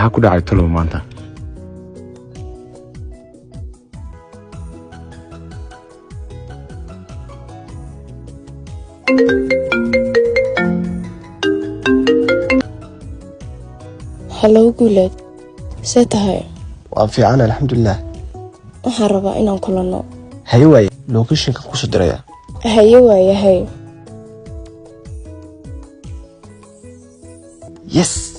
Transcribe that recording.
maxaa ku dhacay talo maanta Hello Guled setahay وفي عنا الحمد لله waxaan rabaa inaan kulano هاي واي لوكيشن ka ku soo diraya haye waayahay yes